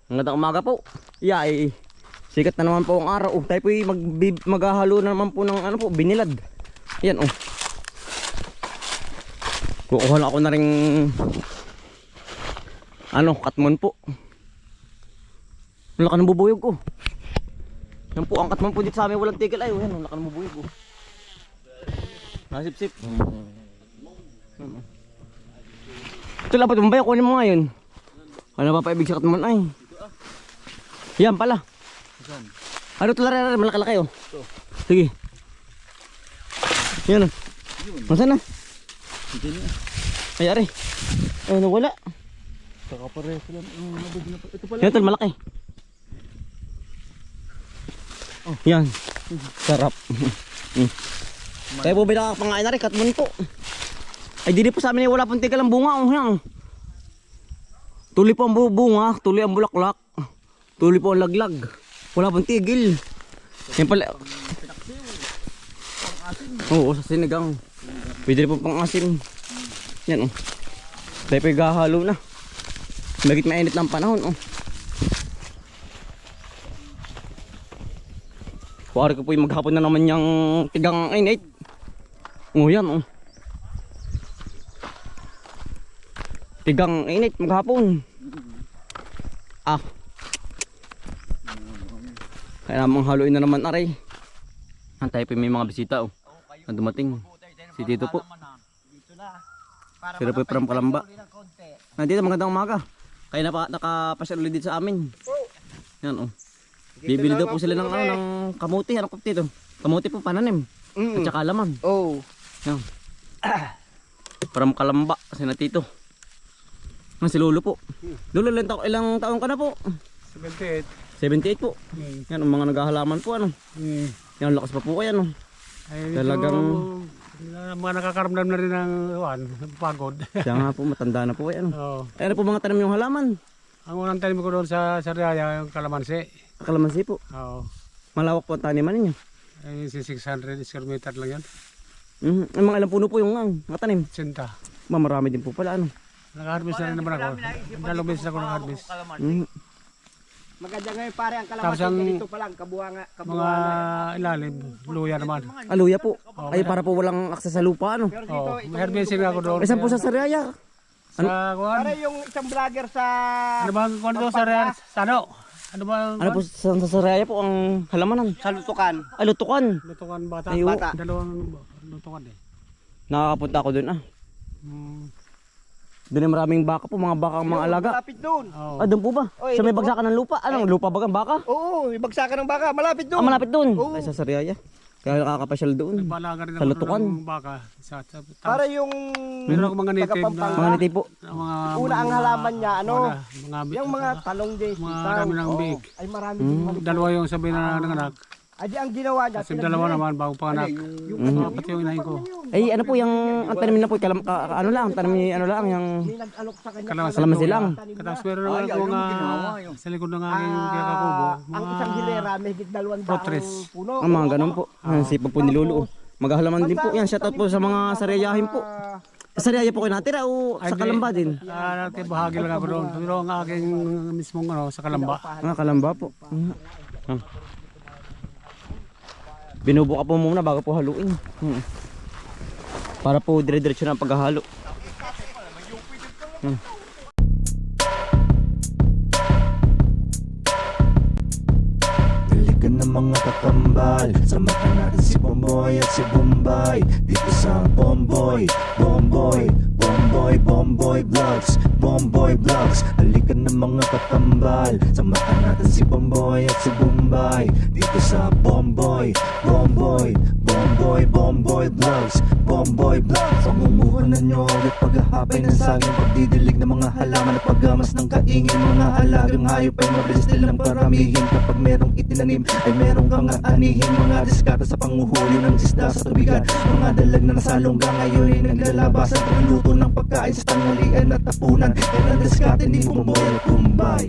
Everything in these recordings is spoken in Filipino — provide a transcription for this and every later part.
Magandang umaga po. Yay. Sikat na naman po ang araw. Tayo po maghahalo na naman po ng ano po, binilad. Ayan oh. Kukuha na ako na ring ano, katmon po. Ang laki ng bubuyog ko. Yan po, ang katmon po dito sa amin walang tigil. Ay, yan, ang laki ng bubuyog ko. Nasip-sip. Ito lang pa, tumbay ako kunin mo ngayon. Ano pa paibig sa katmon ay. Yan pala. Ano ito lari, malaki-laki oh. Sige. Yan oh. Nasaan na? Ay, ari. Ay, nawala. Kakapareho lang. Ito pala. Yan tol, malaki. Oh. Yan. Sarap. Kaya po pinakapangain na rin, katmon po. Ay, dili po sa amin wala pong tigil ang bunga oh. Yan. Tuloy po ang bunga, tuloy ang bulaklak. Tuloy po ang laglag. Wala pong tigil. Yan pala. Oo, sa sinigang. Pwede rin po pang asim. Yan oh. Tayo po gahalo na. Bagit mainit ng panahon oh. Kuwari ko po yung maghapon na naman yung tigang init. Oh yan oh. Tigang init maghapon. Ah. Kaya namang haluin na naman aray. Antay po may mga bisita oh. Na dumating. Si Tito po. Sila po from Kalamba. Nandito magandang umaga. Kaya nakapasyal ulit dito sa amin. Yan oh. Bibili daw po sila ng ano, ng kamuti. Ano po dito? Kamuti po pananim. At saka laman. Oh. Yan. From Kalamba kasi na Tito. Si Lolo po. Lolo, ilang taon ka na po? 78. 78 po. Yan ang mga naghahalaman po ano. Yan lakas pa po kayo ano. Talagang mga nakakaramdam na rin ng pagod. Kaya nga po matanda na po kayo ano. Oh. Ay ano po mga tanim yung halaman? Ang unang tanim ko doon sa Sariaya, yung kalamansi. Kalamansi po. Oo. Malawak po ang taniman ninyo. Ay, 600 square meter lang yan. Ang mga ilang puno po yung mga tanim? Sinta. Marami din po pala ano. Nag-harvest na rin naman ako. Dalawang beses ako nag-harvest. Maganda ngayon pare ang Tapos kalamansi ang ganito pa lang, kabuhanga, mga kabuhanga. ilalim, luya naman. Aluya po. Ay para po walang akses sa lupa ano. Pero dito, Oo, may harvesting ako doon. Ay saan po sa Sariaya? Sa kuwan. pare yung isang vlogger sa Ano ba ang kuwan doon sa Sariaya? Sa ano? Ano ba ang Ano po sa Sariaya po ang halamanan? sa Lutukan. Ay lutukan. lutukan bata? Ayo. Bata. Dalawang lutukan eh. Nakakapunta ako doon ah. Doon ay maraming baka po, mga baka ang mga alaga. Malapit doon. Oo. Ah, doon po ba? Oy, Sa may doon po. bagsakan ng lupa. Anong lupa bagang baka? Oo, ibagsakan ng baka, malapit doon. Ah, malapit doon. Oo. Ay, sa Sariaya. Kaya nakakapasyal doon. Balaga rin Sa ako lutukan. ng baka. Para yung Meron ako mga native na taga-Pampanga. Mga niti po. mga Una ang halaman niya, ano? mga Yung mga talong din, Mga sitaw. dami ng Oo. big. Ay marami din maliit. dalawa yung sabi na nanganak. Ay di ang ginawa niya. Kasi dalawa naman bago panganak. Mga pati yung inahin ko. Ay, ano po yung ang tanim na po, ano lang, tanim ni ano lang, yung Alok sa kanya. kalamansi lang. Tapos meron naman ako mga sa likod ng aking kakakubo. Ang isang hilera, may higit 200 Potres. puno. Ang mga ganun po. Ang sipag po ni Lolo. Maghahalaman din po. Yan, shoutout po sa mga Sariayahin po. Sa Sariaya po kayo natira o sa Kalamba din? Natin bahagi lang ako doon. Pero ang aking mismong ano, sa Kalamba. Ah, Kalamba po. Binubuka po muna bago po haluin. Para po dire-diretso na ang paghahalo. Dalikan ng mga kakambal, samahan natin si Bomboy at si Bombay. Dito sa Bomboy, Bomboy, Bomboy, Bomboy Vlogs, Bomboy Vlogs. Dalikan ng mga kakambal, samahan natin si Bomboy at si Bombay. Dito sa Bomboy, Bomboy, Bomboy, Bomboy Vlogs, Bomboy Vlogs. Pangumuhanan nyo ulit paghahapay ng saging, pagdidilig ng mga halaman at paggamas ng kaingin. Mga alagang hayop ay mabilis nilang paramihin. Kapag merong itinanim ay merong kang aanihin. Mga diskata sa panguhuli ng isda sa tubigan. Mga dalag na nasalongga ngayon ay naglalabasan. Pagluto ng pagkain sa tanghalian at tapunan. Yan ang diskata ni Bomboy at Bombay.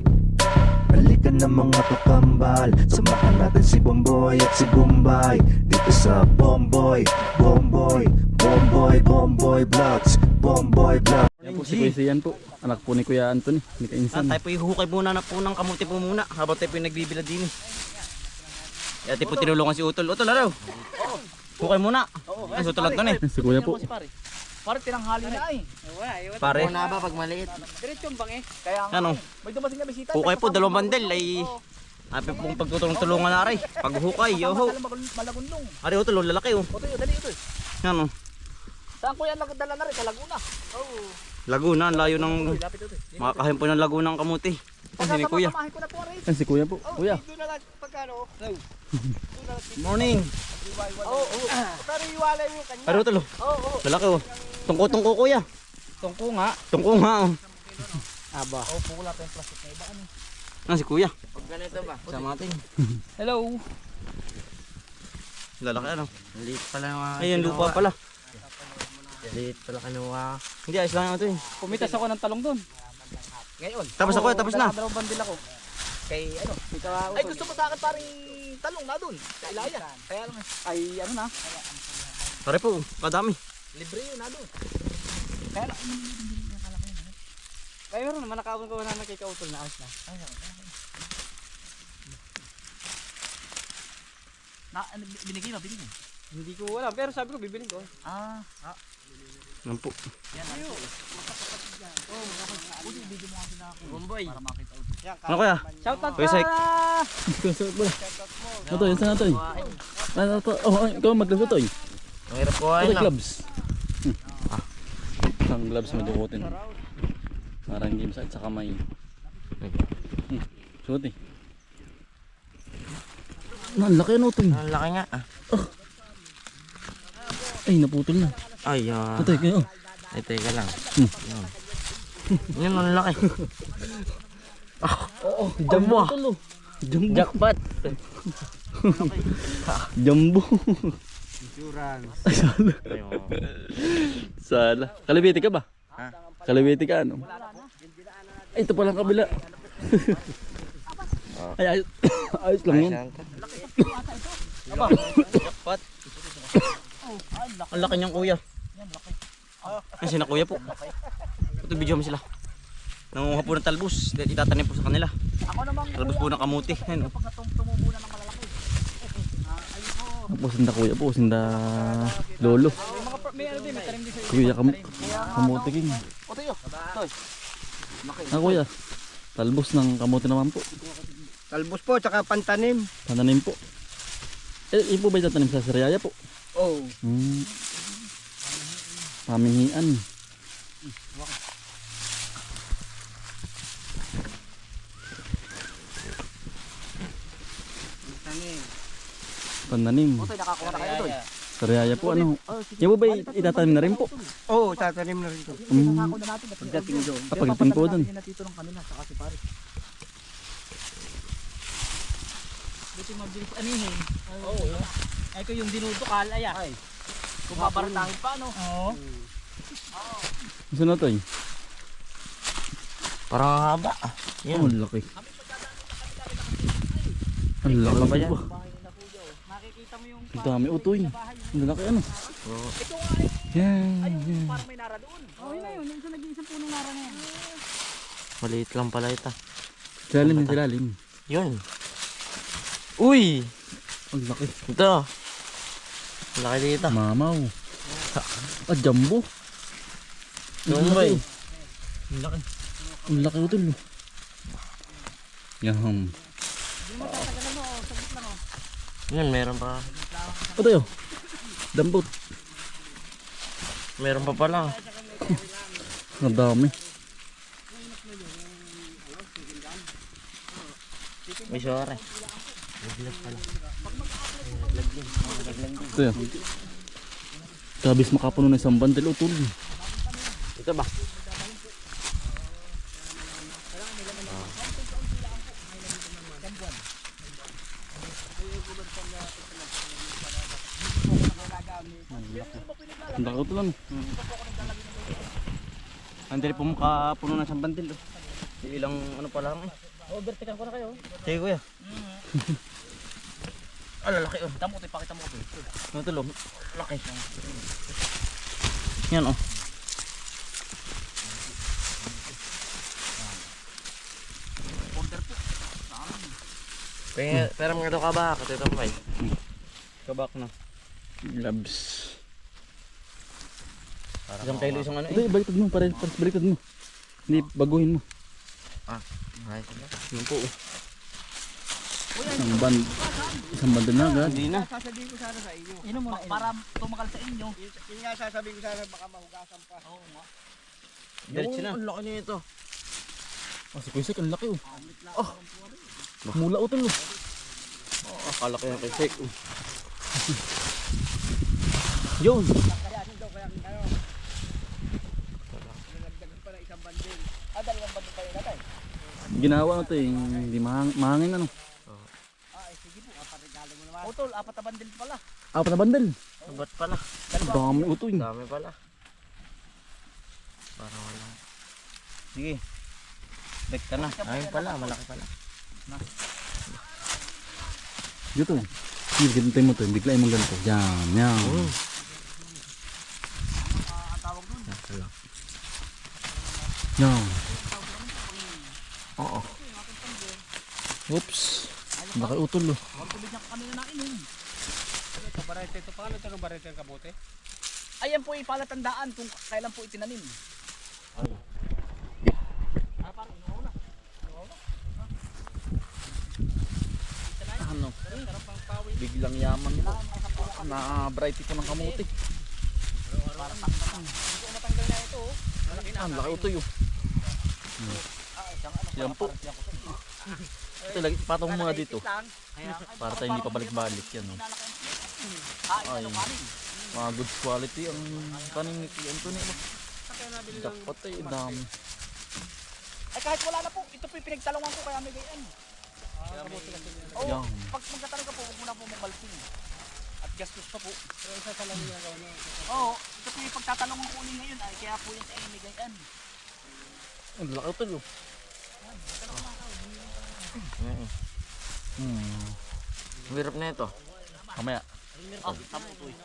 Balikan ng mga kakambal, samahan natin si Bomboy at si Bombay. Dito sa Bomboy, Bomboy, Bomboy, Bomboy Vlogs, Bomboy Vlogs. Yan po si Kuya Sian po. Anak po ni Kuya Anthony, ni Kainsan. Tayo po ihukay muna na po ng kamuti po muna. Habang tayo po yung nagbibilad din. Kaya tayo po tinulungan si Utol. Utol, araw. Hukay muna. Ay, si Utol lang doon eh. Si Kuya po. Pare, tinanghali na ay. Pare. Na ba pag maliit? Diretso yung bang eh. Kaya Ano? may dumating na bisita. Hukay po, 2 bandel ay... Happy pong pagtutulong-tulungan na rin. Paghuhukay, yoho. Malagundong. Ari Utol, lalaki oh. Otoy, dali ito. Ano? Saan ko yan dala na rin? Sa Laguna. Oo. Laguna, ang layo ng... Lapit ito. Makakahin po ng Laguna ng kamuti. Kasi ni Kuya. Samahin ko na po rin. Yan si Kuya po. Kuya. Doon na lang pagkano. Morning. Oo. Pero iwalay mo yung kanya. Ari Utol, Oo. lalaki oh. Tungko-tungko Kuya. Tungko nga. Tungko nga oh. Aba. Oo, pula pa yung plastic na iba. Ano si Kuya? Pag ganito ba? Sama natin. Hello. Lalaki ano? Liit pala yung Ayun, lupa pala. Liit pala kinuha. Hindi, ayos lang ito eh. Pumitas ako ng talong doon. Ngayon. Tapos ako, tapos na. Dalawang bandil ako. Kay ano? Ay gusto mo sa akin parang talong na doon. Sa Ilaya. Kaya lang ay ano na. Pare po, kadami. Libre yun na doon. Kaya lang. Kaya meron naman nakawin ko na nakikautol na ayos na. Binigay mo, binigay. Hindi ko alam, pero sabi ko bibiling ko. Ano po? Bomboy. Ano kaya? Shout out Kuya Saik. Ito, yan sa natin. Ano to? Oh, ikaw mag-gloves ito eh. Ang hirap ko Ito gloves. Isang gloves madukutin. Parang hindi masakit sa kamay. Suot eh. Ang laki ano ito eh. Ang laki nga. Ay, naputol na. Ay, Ito eh, kayo. ay teka lang. Yan ang laki. Oo, jumbo. Jumbo. Jackpot. Jumbo. Insurance. Ay, sala. Sala. Kalibiti ka ba? Ha? Kalibiti ka ano? Ay, ito palang kabila. Ay, ayos, ayos lang yun. Jackpot. Ang laki niyang Kuya. Ay, sina Kuya po. Ito video mo sila. Nangunguha po ng talbos. Dahil itatanim po sa kanila. Talbos po ng kamuti. Ayun, oh. Tapos sinda Kuya po, sinda Lolo. Kuya kamuti king. Kuya, talbos ng kamuti naman po. Talbos po, tsaka pantanim. Tananim po. Eh, ipo ba itatanim sa Sariaya po? Oh. Pamihian. Pananim. Nakakuha na kayo doon. Sariaya po ano. Yung po ba itatanim na rin po? Oo, tatanim na rin ito. Pagdating doon. Pagdating po doon. Natitulong kanina sa kasi pare. Buti mabilis anihin. Oo. Ay ko yung dinudukal ay ay. Kung babaratahin pa no. Oo. Gusto na to eh. Parang haba. Oh, ang laki. Ang laki pa yan. Makikita mo yung Ang dami utoy. Ang laki ano. Yan. Yan. parang may nara doon. Oh, yun na yun. Yung sa nag-iisang punong nara na yan. Maliit lang pala ito. Silalim yung silalim. Yun. Uy! Ang laki. Ito. Laki dito. Mamaw. Ah, jumbo. Doon ba eh? Laki. Ang laki utol. Yan. Yan, meron pa. Ito yun. Dambot. Meron pa pala. Ang dami. May sore. Ito yun. Kabis makapuno ng isang bandel utol. Ito ba? Ang laki utol ano. Andali po makapuno ng isang bandil. Oh. Ilang ano pa lang eh. Overtaken ko na kayo. Sige Kuya. Ah, lalaki oh. Kita mo ito, ipakita mo ito. Ano ito lo? Laki. Yan oh. Pero mga ito ka ba? Katito mo ba? Kabak na. Labs. Isang kilo isang ano Hindi, baliktad mo. Para baliktad mo. Hindi, baguhin mo. Ayos na. Yun po. Isang banda na agad. Hindi na. Sasabihin ko sana sa inyo. Inom muna. Para tumakal sa inyo. Yun nga sasabihin ko sana baka mahugasan pa. Oo nga. Diretso na. Ang laki nito. Si Kuisek, ang laki oh. Mula utol oh. Akala ko yung kisik. Yun. Kakayanin daw kaya kayo. Nilagdagan pa na isang bandil. Dalawang bandil pa yun natin. Ginawa na to eh. Hindi mahangin ano. Sige po. Regalo mo naman. Utol, 4 na bandil pala. Apat na bandel. Ba't pala? Dami utol. Dami pala. Para wala. Sige. Back ka na. Ayun pala, malaki pala. Dito. Sige, ganito mo to. Bigla mo ganito. Yan, yan. Yan. Oo. Oops. Laki utol oh. Tubig na kami na nainom. Ito barete ito. Paano ito ng barete ng kamote? Ayan po ipalatandaan kung kailan po itinanim. Ano? Biglang yaman po. Na-brighty po ng kamote. Matanggal na ito. Ang laki utoy oh. Yan po. Ito, lagi patong mo nga dito. Para tayo hindi pa balik-balik yan oh. Ay, mga good quality ang kaning ni Anthony. Dapat ay dami. Ay kahit wala na po, ito po yung pinagtalungan ko kaya may gayan. Oo, Yan. pag magtatanong ka po, huwag mo na po mabalsing. At gastos pa po. Pero isa sa lang niya gawin niya. Oo, ito po yung pagtatanungan ko ulit ngayon ay kaya po yan sa may gayan. Ang laki utoy oh. Ang hirap na ito. Mamaya. Tama ito eh.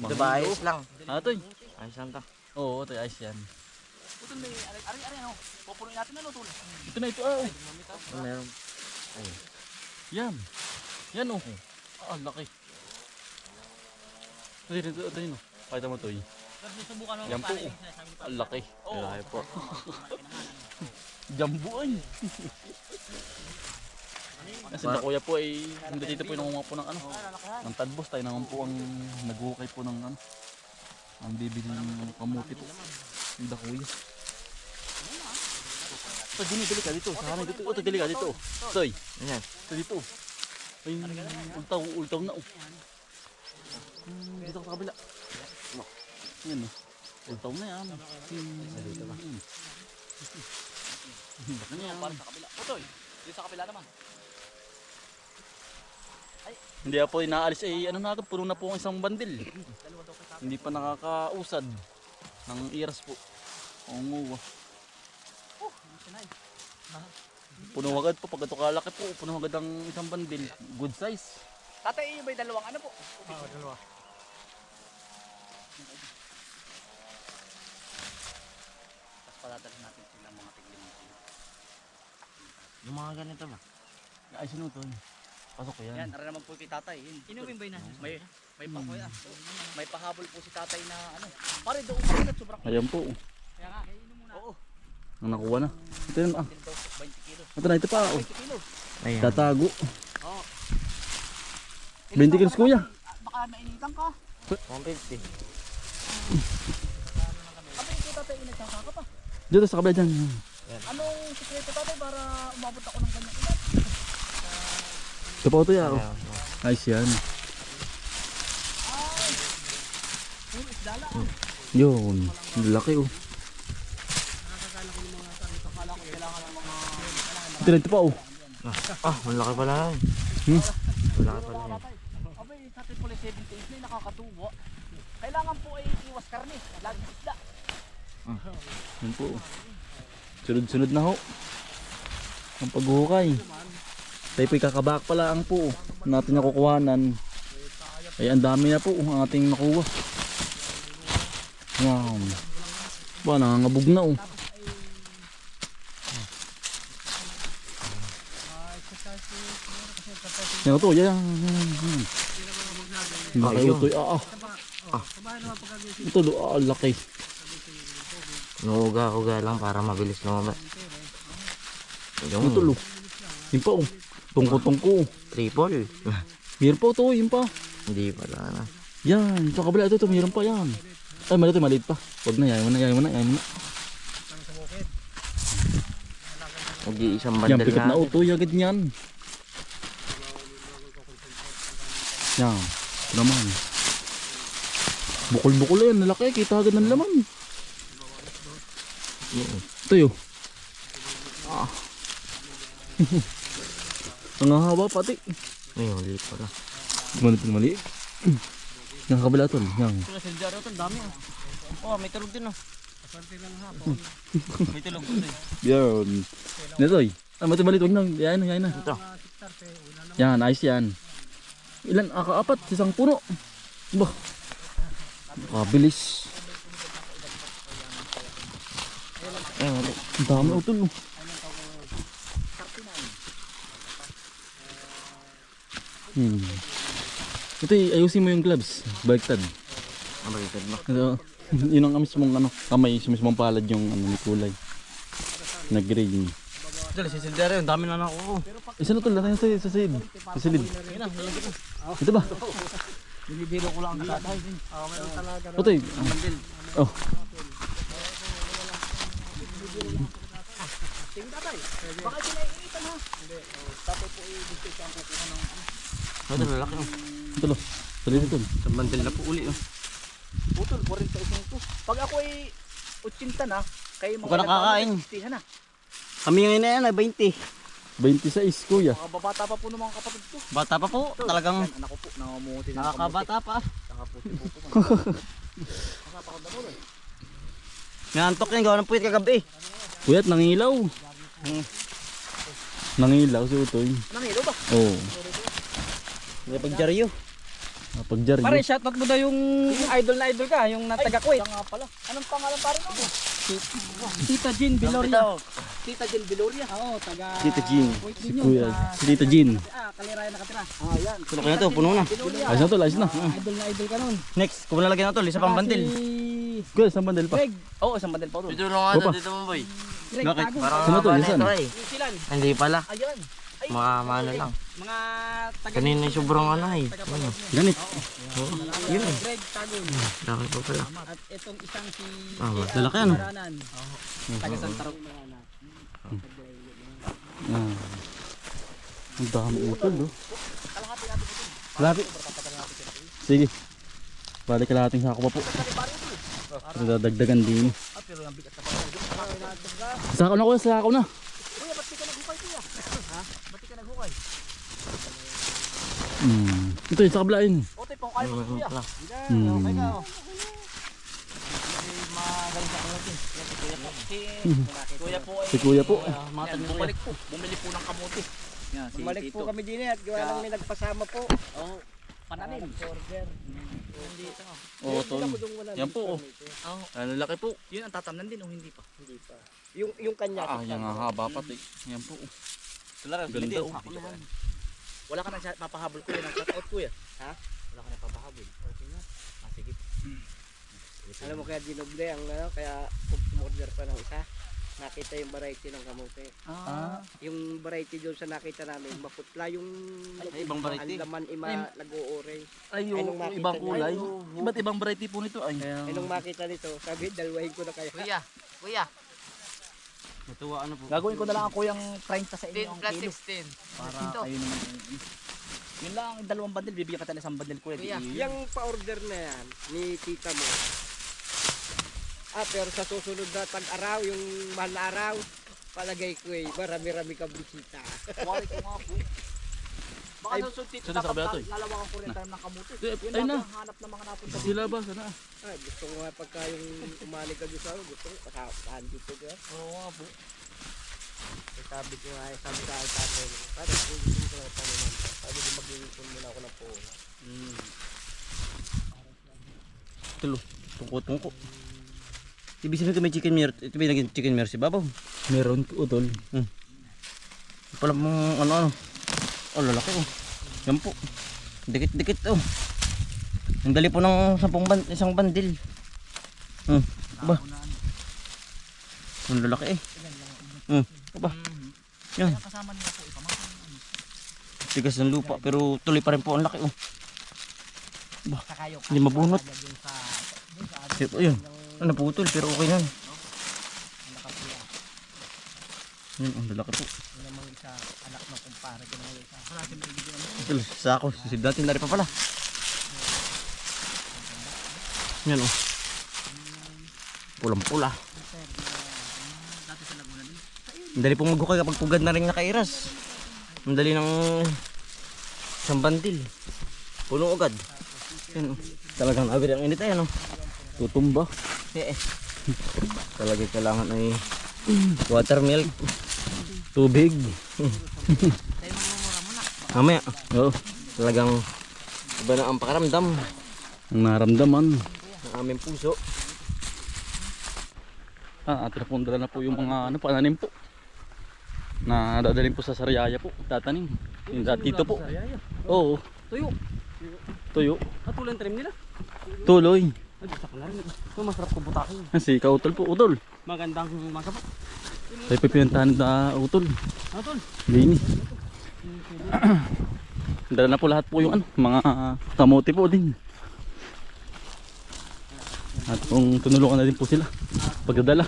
Diba ayos lang? Ano to? Ayos lang to. Oo, ito ayos yan. Ito may ari-ari ano. Pupunuin natin ano tol. Ito na ito oh. Meron. Yan. Yan oh. Ah, laki. Ito yun oh. Pakita mo to eh. Susubukan mo Yan po oh. Ang laki. Laki po. Jambu ay. Kasi na kuya po ay hindi dito po yung nangunga po ng ano. Ng tadbos tayo naman po ang naghukay po ng ano. Ang bibili ng kamuti po. Yung da kuya. Ito, dili ka dito. Sa kanay dito. Ito, dili ka dito. Soy. Ayan. Ito dito. Ay, ultaw na oh. Dito ka sa kabila. Yan oh. Ultaw na yan. Dito ba? Baka niya. Para sa kabila. Otoy, dito sa kabila naman. Hindi po inaalis ay ano na ito, puno na po ang isang bandil. Hindi pa nakakausad ng iras po. Ongo. Puno agad po, pag ito kalaki po, puno agad ang isang bandil. Good size. Tatay, yung may dalawang ano po? Dalawa. Tapos palatagin natin silang mga tiglim. Yung mga ganito ba? Ay, sino to? Pasok ko yan. Yan, ara naman po kay tatay. Inumin ba yun? May pahabol po si tatay na ano. Pare doon po na sobrang. Ayan po. Kaya nga, inom muna. Oo. Ang nakuha na. Ito yun ah. 20 kilos. Ito na, ito pa oh. 20 kilos. Ayan. Tatago. Oo. 20 kilos kuya. Baka mainitan ka. 150. Abi, ito tatay, inagsasaka pa. Dito sa kabila dyan. Anong sikreto tatay para umabot ako ng ganyang edad? Ito pa ito ya oh. Nice yan. Yung isdala. Yun. Laki oh. Ito na, ito pa oh. Malaki pala yan. Malaki pala yan. Abi, tatay pala 7 days na nakakatuwa. Kailangan po ay iwas karne. Laging isda. Yan po. Sunod-sunod na ho. Ang paghuhukay. Tayo po'y kakabak pala ang po. Natin na kukuhanan. Ay ang dami na po ang ating nakuha. Wow. Ba, nangangabog na oh. Yan to, yan. Laki Ayun. ito. Ito, laki. Nuuga-uga lang para mabilis lumabas. Yung Ito, lo. Yun pa, oh. Tungko-tungko. triple. Meron pa ito, yun pa. Hindi pala na. Yan, sa kabila ito, meron pa yan. Ay, maliit pa. Huwag na, yayin mo na. Mag-iisang Yan, bandal pikat na na. utoy, agad niyan. Yan, ito naman. Bukol-bukol yan, nalaki, kita agad ng laman. Ito yun. Ang haba pati. Ayun, liit pala. Mali. Yung kabila ito, yan. Ito na sildyaro ito, ang dami ah. Oh, may tulog din ah. May tulog din. Yan. Netoy. Mali, huwag na. Yan na. Ito. Yan, ayos yan. Ilan? Kaapat, isang puno. Bah. Kabilis. Ayun, mali. Ang dami utol. Oh. Ito, ayusin mo yung gloves. Baliktad. Mabalitad mo. Ito, yun ang mismong kamay, mismong palad yung ni kulay. Na green. Dali, si sildyaro yun, dami na nakuha. Isa na tol, natin sa silid. Sa silid. Ayun na, nalagyan ko. Ito ba? Binibiro ko lang ang katay. Mayroon talaga. Ito Oh. Baka kinaiinitan ha. Ito, lalaki. Ito lo. Silid ito. Isang bandal na po uli. Putol, 41 ito. Pag ako ay 80 na, kayo Huwag ka nakakain. 60 na. Kami ngayon na yan, ay 20. 26 kuya. Mga babata pa po ng mga kapatid ko. Bata pa po, talagang Anak ko po, nangamuti na. nakakabata pa. Nakaputi po po. Nantok yan, gawa ng puwit kagabi. Kuya, nangilaw. Nangilaw si Utoy. Nangilo ba? Oo. May pagdyaryo. Pagjar Pare, shoutout mo daw yung idol na idol ka, yung nataga-Kuwait. Nga pala. Anong pangalan pare mo? Tita Jean Viloria. Tita Jean Viloria? Oo, taga Tita Jean. Kuwait Si din yun. Kuya. Si Tita Jean. Kalirayan nakatira. Ah, yan. Sulok na to, puno na. Ayos na tol, ayos na. Idol na idol ka nun. Next, kung lalagyan na to, isa pang bandil. Si Kuya, isang bandel pa. Greg. Oo, isang bandel pa doon. Dito lang nga Opa. dito mo boy. Greg, Bakit? tago. Parang Sino to? mababa na Lisan? ito ay. New Zealand. Hindi pala. Ayun. Ay, Mga mano lang. mga taga Kanina yung sobrang ano ay. Ano? Ganit. Yun. Greg Tago. Laki pa pala. At itong isang si Ah, lalaki ano? Maranan. Taga Santa Rosa. Ang dami utol oh. Kalahati. Sige. Balik kalahating sako pa po. Dadagdagan din. Sako na kuya, sako na. Kuya, ba't di ka naghukay kuya? Ha? Ba't di ka naghukay? Ito yung sa kablain. Otoy, pangkaya mo kuya. Hmm. Okay ka oh. Magaling sa kamuti. Kuya po ay Si kuya po. yan, bumalik po. Bumili po ng kamuti. Yan, si Bumalik po kami din at gawa lang may nagpasama po. Oo. Pananim. Oo, tol. Yan po oh. Ano laki po. Yun ang tatamnan din o hindi pa? Hindi pa. Yung kanya. Yan nga haba pati. Yan po. Tulara, Ganda. hindi. Wala ka nang papahabol kuya ng shoutout kuya. Ha? Wala ka nang papahabol. Okay na. Ah, sige. Alam mo kaya dinoble ang ano, kaya umorder pa ng isa. Nakita yung variety ng kamote. Yung variety doon sa nakita namin, maputla yung Ay, ibang variety. ang laman nag-o-orange. Ay, Ay, nung makita ibang niyo. kulay. Ay, oo. Iba't ibang variety po nito. Ay, Ay nung makita nito, sabi dalwahin ko na kayo. Kuya. Natuwa ano po. Gagawin ko na lang ang kuyang 30 sa inyo ang kilo. 16. Para kayo naman. Yun lang, ang dalawang bandel. Bibigyan ka tayo ng isang bandel kuya. Kuya. Yung pa-order na yan, ni tita mo. Pero sa susunod na tag-araw, yung mahal na araw, palagay ko marami-rami kang bisita. Wari ko nga po. Baka Ay, susunod dito, sunod sa kabila to, eh. lalawakan ko rin tayo ng kamuti. Ay, Yun ay lang na. ang hanap ng mga napunta. sila ba? Sana. Gusto ko nga pagka yung umali ka doon sa akin, gusto ko kasapahan dito ka. Oo nga po. Sabi ko nga, sabi sa akin tatay mo, parang hindi ko na tanaman. Sabi ko mag-iipon muna ako ng puno. Tulo. Tungko-tungko. Ibig sabihin ko may chicken mirror. Ito may naging chicken mirror si Babaw. Meron po utol. Pala mong ano. Oh, lalaki oh. Yan po. Dikit-dikit oh. Ang dali po ng isang bandil. Ba. Ang lalaki eh. Ba. Yan. Tigas ng lupa pero tuloy pa rin po ang laki oh. Ba. Hindi mabunot. Ayun. Naputol pero okay na. Yan, ang lalaki po. Ito, sako. Sisib natin na rin pa pala. Yan o. Pulang-pula. Ang dali pong maghukay kapag pugad na rin nakairas. Ang dali ng isang bandil. Puno agad. Yan o. Talagang awir ang init ayan o. Tutumba. Talagang kailangan ay watermilk. Tubig. Mamaya. Oo. Talagang iba na ang pakaramdam. Ang naramdaman. Ng aming puso. At napundala na po yung mga pananim po. Na dadalhin po sa Sariaya po. Tatanim. Yung dito po. Oo. Tuyo. Tuyo. Patuloy ang trim nila. Tuloy. Ay, gusto ko na rin. Ito, masarap ko butakin. Kasi kautol po, utol. Magandang masarap. Tayo pa pinuntahan na utol. Atol. Lini. Dala na po lahat po yung mga kamote po din. At kung tunulungan na din po sila pagdadala.